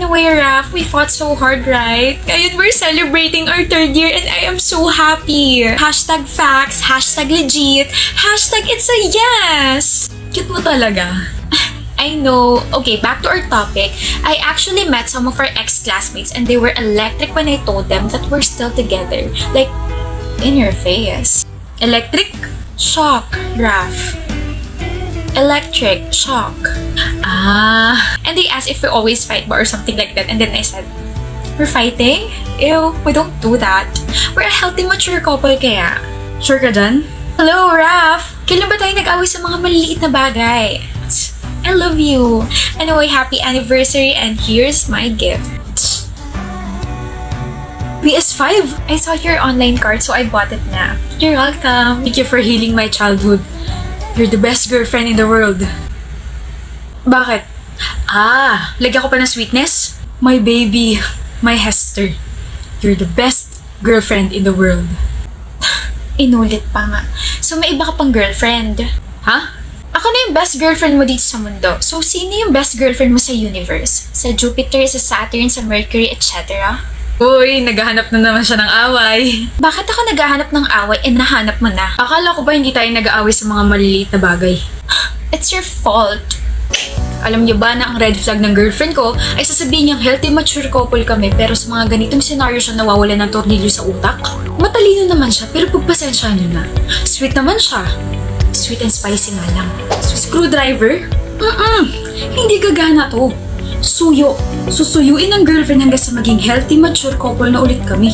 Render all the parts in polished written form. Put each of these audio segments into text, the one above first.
Anyway, Raf, we fought so hard, right? Ngayon, we're celebrating our 3rd year and I am so happy. Hashtag facts, hashtag legit, hashtag it's a yes! Cute mo talaga. I know. Okay, back to our topic. I actually met some of our ex-classmates and they were electric when I told them that we're still together. Like, in your face. Electric? Shock, Raf. Electric, shock. And they asked if we always fight or something like that. And then I said, we're fighting? Ew, we don't do that. We're a healthy, mature couple kaya. Sure ka dyan? Hello, Raf! Kailan ba tayo nag-away sa mga maliliit na bagay? I love you. Anyway, happy anniversary and here's my gift. PS5! I saw your online card so I bought it na. You're welcome. Thank you for healing my childhood. You're the best girlfriend in the world. Bakit? Lagyan ko pa ng sweetness? My baby, my Hester. You're the best girlfriend in the world. Inulit pa nga. So may iba ka pang girlfriend? Ha? Ako na yung best girlfriend mo dito sa mundo. So sino yung best girlfriend mo sa universe? Sa Jupiter, sa Saturn, sa Mercury, etc.? Uy, naghahanap na naman siya ng away. Bakit ako naghahanap ng away and nahanap mo na? Akala ko ba hindi tayo nag-aaway sa mga maliliit na bagay? It's your fault. Alam niyo ba na ang red flag ng girlfriend ko ay sasabihin niyang healthy mature couple kami pero sa mga ganitong senaryo siya nawawala ng tornilyo sa utak? Matalino naman siya pero pagpasensya niyo na. Sweet naman siya. Sweet and spicy nga lang. Screwdriver? Hindi gagana to. Suyo. Susuyuin ng girlfriend hanggang sa maging healthy mature couple na ulit kami.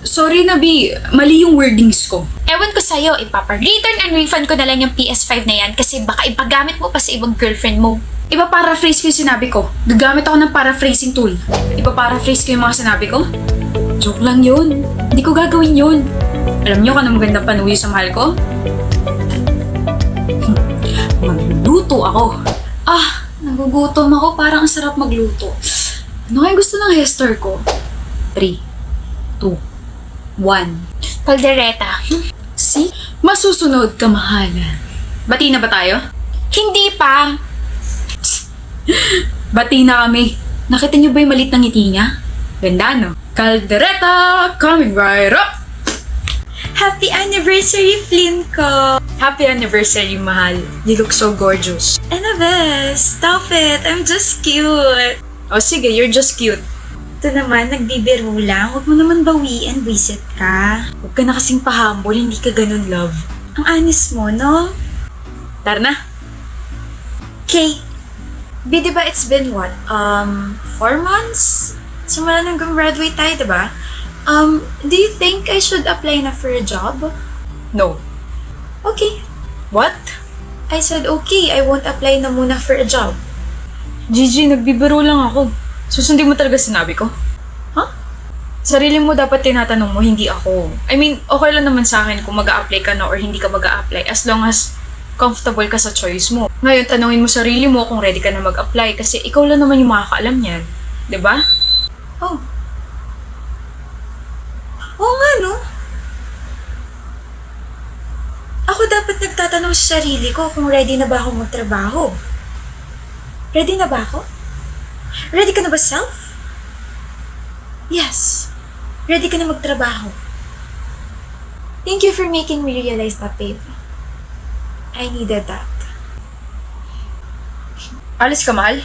Sorry na, B. Mali yung wordings ko. Ewan ko sa'yo, ipapa-return and refund ko na lang yung PS5 na yan kasi baka ipagamit mo pa sa ibang girlfriend mo. Ipa-paraphrase ko yung sinabi ko. Gagamit ako ng paraphrasing tool. Ipa-paraphrase ko yung mga sinabi ko. Joke lang yun. Hindi ko gagawin yun. Alam niyo kung ano magandang panuwi sa mahal ko? Magluto ako. Nagugutom ako. Parang ang sarap magluto. Ano kaya gusto ng Hester ko? 3, 2, 1. Caldereta. See? Masusunod, kamahalan. Bati na ba tayo? Hindi pa. Bati na kami. Nakita niyo ba yung malit ng ngiti niya? Ganda, no? Caldereta, coming right up! Happy anniversary, Flynn ko! Happy anniversary, mahal. You look so gorgeous. Annabeth, stop it. I'm just cute. Oh, sige, you're just cute. Ito naman, nagbibiro lang. Huwag mo naman bawian, visit ka. Huwag ka na kasing pahambol, hindi ka ganun, love. Ang honest mo, no? Tara na. Okay. Di ba it's been what? 4 months? Simula nang gumraduate tayo, diba? Do you think I should apply na for a job? No. Okay. What? I said okay, I won't apply na muna for a job. Gigi, nagbibiro lang ako. Susundin mo talaga sinabi ko? Huh? Sarili mo dapat tinatanong mo, hindi ako. I mean, okay lang naman sa akin kung mag-a-apply ka na or hindi ka mag-a-apply as long as comfortable ka sa choice mo. Ngayon, tanungin mo sarili mo kung ready ka na mag-apply kasi ikaw lang naman yung makakaalam niyan. 'Di ba? Oh. Oo nga, no? Ako dapat nagtatanong sa sarili ko kung ready na ba ako magtrabaho. Ready na ba ako? Ready ka na ba, self? Yes. Ready ka na magtrabaho. Thank you for making me realize that, babe. I needed that. Alis ka, mahal?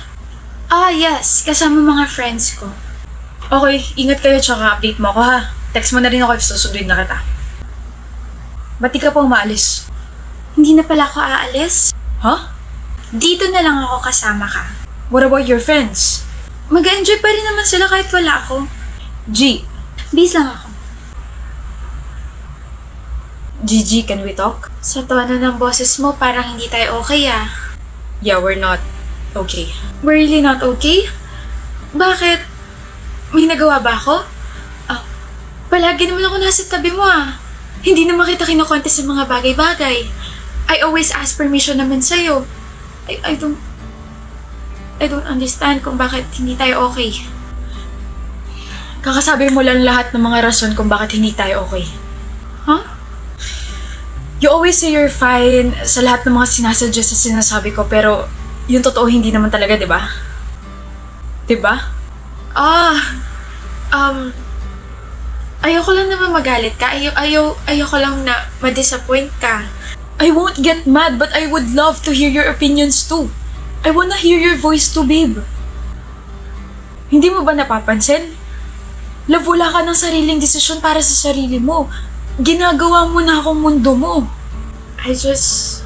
Yes. Kasama mga friends ko. Okay, ingat kayo tsaka update mo ako ha. Text mo na rin ako if susunduin na kita. Ba't di ka pa umaalis? Hindi na pala ako aalis. Huh? Dito na lang ako kasama ka. What about your friends? Mag-enjoy pa rin naman sila kahit wala ako. G. Bis lang ako. Gigi, can we talk? Sa tono ng boses mo, parang hindi tayo okay ah. Yeah, we're not okay. We're really not okay? Bakit? May nagawa ba ako? Palagi naman ako nasa tabi mo ah. Hindi naman kita kinukonte sa mga bagay-bagay. I always ask permission naman sa'yo. I don't understand kung bakit hindi tayo okay. Kakasabi mo lang lahat ng mga rason kung bakit hindi tayo okay. Huh? You always say you're fine sa lahat ng mga sinasuggest sa sinasabi ko pero yung totoo hindi naman talaga, di ba? Di ba? Ayoko lang naman magalit ka. Ayoko lang na ma-disappoint ka. I won't get mad, but I would love to hear your opinions too. I wanna hear your voice too, babe. Hindi mo ba napapansin? Love, wala ka ng sariling desisyon para sa sarili mo. Ginagawa mo na akong mundo mo. I just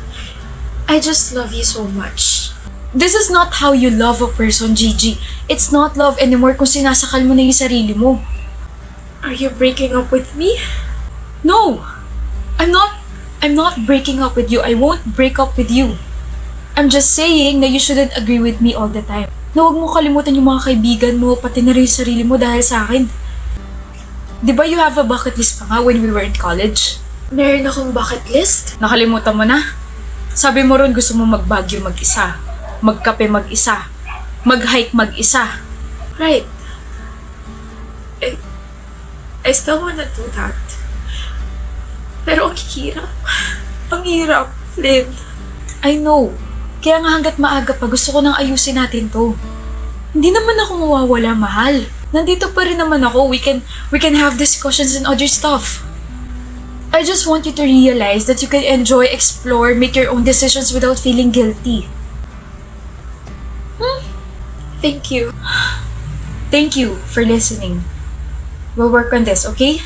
love you so much. This is not how you love a person, Gigi. It's not love anymore kung sinasakal mo na yung sarili mo. Are you breaking up with me? No! I'm not breaking up with you. I won't break up with you. I'm just saying na you shouldn't agree with me all the time. Na huwag mo kalimutan yung mga kaibigan mo, pati na rin yung sarili mo dahil sa akin. Di ba you have a bucket list pa nga when we were in college? Meron akong bucket list? Nakalimutan mo na? Sabi mo ron gusto mo mag-Baguio mag-isa, magkape mag-isa, mag-hike mag-isa. Right. I still wanna do that. Pero ang hirap. Ang hirap, Lynn. I know. Kaya nga hanggat maaga pa, gusto ko nang ayusin natin to. Hindi naman ako mawawala, mahal. Nandito pa rin naman ako. We can have discussions and other stuff. I just want you to realize that you can enjoy, explore, make your own decisions without feeling guilty. Thank you. Thank you for listening. We'll work on this, okay?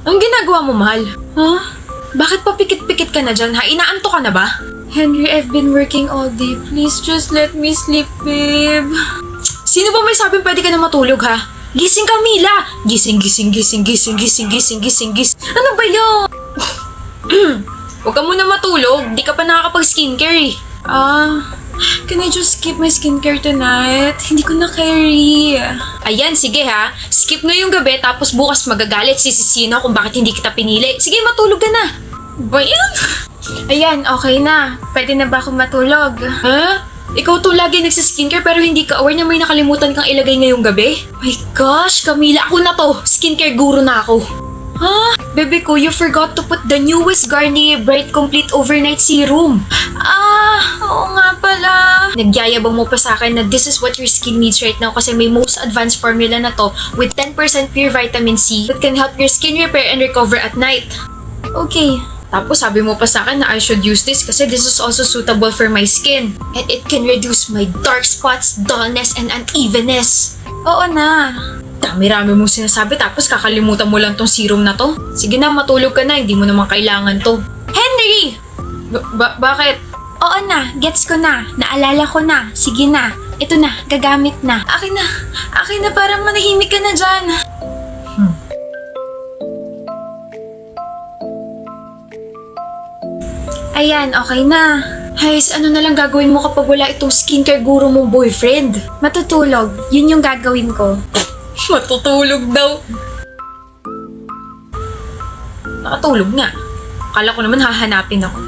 Anong ginagawa mo, mahal? Huh? Bakit pa pikit-pikit ka na dyan, ha? Inaanto ka na ba? Henry, I've been working all day. Please just let me sleep, babe. Sino ba may sabing pwede ka na matulog, ha? Gising ka, Mila! Gising. Ano ba yun? Huwag ka muna matulog. Di ka pa nakakapag-skincare, eh. Can I just skip my skincare tonight? Hindi ko na carry. Ayan, sige ha. Skip mo yung gabi tapos bukas magagalit sisisihin ako kung bakit hindi kita pinili. Sige, matulog ka na. Ba yan? Ayan, okay na. Pwede na ba akong matulog? Ha? Ikaw to lagi nagsiskincare pero hindi ka aware na may nakalimutan kang ilagay ngayong gabi? My gosh, Camila, ako na to. Skincare guru na ako. Ha? Bebe ko, you forgot to put the newest Garnier Bright Complete Overnight Serum. Oo nga pala. Nagyayabang mo pa sa akin na this is what your skin needs right now kasi may most advanced formula na to with 10% pure vitamin C that can help your skin repair and recover at night. Okay. Tapos sabi mo pa sa akin na I should use this kasi this is also suitable for my skin. And it can reduce my dark spots, dullness, and unevenness. Oo na. Dami-rami mong sinasabi tapos kakalimutan mo lang tong serum na to. Sige na, matulog ka na. Hindi mo naman kailangan to. Henry! Bakit? Oo na, gets ko na. Naalala ko na. Sige na. Ito na, gagamit na. Akin na, parang manahimik ka na dyan. Ayan, okay na. Hays, ano na lang gagawin mo kapag wala itong skincare guru mong boyfriend? Matutulog. Yun yung gagawin ko. Matutulog daw. Nakatulog nga. Akala ko naman hahanapin ako.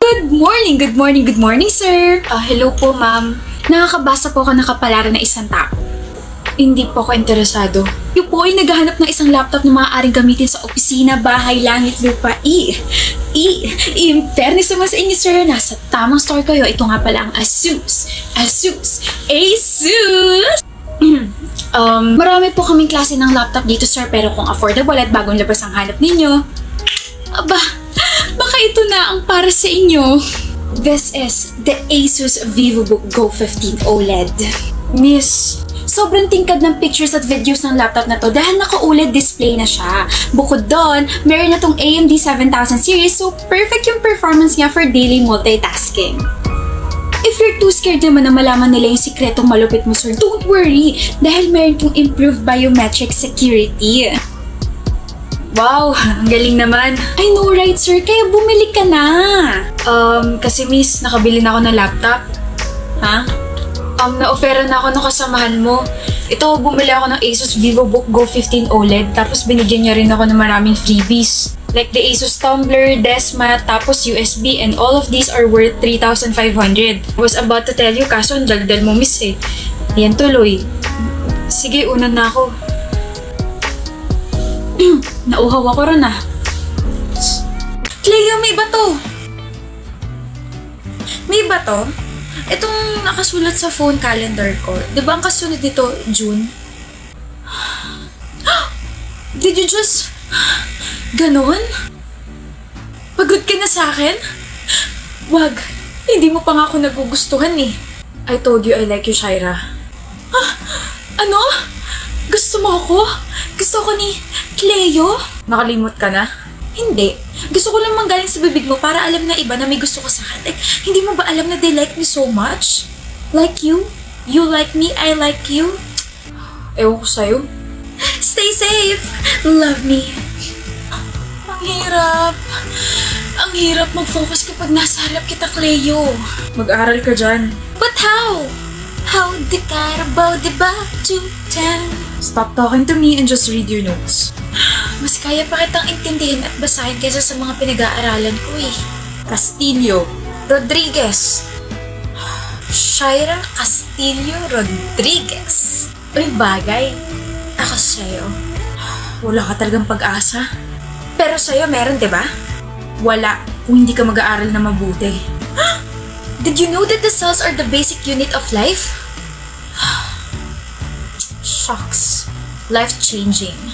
Good morning, sir. Hello po, ma'am. Nakakabasa po ako ng kapalaran ng isang tao. Hindi po ako interesado. Yung po ay naghahanap ng isang laptop na maaaring gamitin sa opisina, bahay, langit, lupa, in fairness naman sa inyo, sir, nasa tamang store kayo. Ito nga pala ang Asus. Marami po kaming klase ng laptop dito, sir, pero kung affordable at bagong labas ang hanap ninyo, baka ito na ang para sa inyo. This is the Asus VivoBook Go 15 OLED. Miss, sobrang tingkad ng pictures at videos ng laptop na to dahil naka-OLED display na siya. Bukod doon, meron na tong AMD 7000 series so perfect yung performance niya for daily multitasking. If you're too scared naman na malaman nila yung sikretong malupit mo, sir, don't worry dahil meron tong improved biometric security. Wow, ang galing naman. I know, right, sir? Kaya bumili ka na. Kasi miss, nakabili na ako ng laptop. Ha? Na-offera na ako ng kasamahan mo. Ito, bumili ako ng Asus VivoBook Go 15 OLED tapos binigyan niya rin ako ng maraming freebies. Like the Asus tumbler, desk mat, tapos USB, and all of these are worth 3,500. I was about to tell you, kaso ang daldal mo, miss eh. Yan tuloy. Sige, unan na ako. Nauhaw ako ron ah. Cleo, may bato! May bato? Itong nakasulat sa phone calendar ko. Di ba ang kasunod nito, June? Did you just... Ganon? Pagod ka na sa akin? Wag. Hindi mo pa nga ako nagugustuhan eh. I told you I like you, Shaira. Ano? Gusto mo ako? Gusto ko ni Cleo? Nakalimot ka na? Hindi. Gusto ko lang manggaling sa bibig mo para alam na iba na may gusto ko sa akin. Like, hindi mo ba alam na they like me so much? Like you? You like me, I like you? Ewan ko sa'yo. Stay safe! Love me. Ang hirap. Ang hirap mag-focus kapag nasa harap kita, Cleo. Mag-aral ka dyan. But how? How the Carabao, diba? 210. Stop talking to me and just read your notes. Mas kaya pa kitang intindihin at basahin kaysa sa mga pinag-aaralan ko eh. Castillo Rodriguez. Shaira Castillo Rodriguez. Uy, bagay. Ako sa'yo. Wala ka talagang pag-asa. Pero sa'yo meron, diba? Wala kung hindi ka mag-aaral na mabuti. Did you know that the cells are the basic unit of life? Shocks. Life-changing.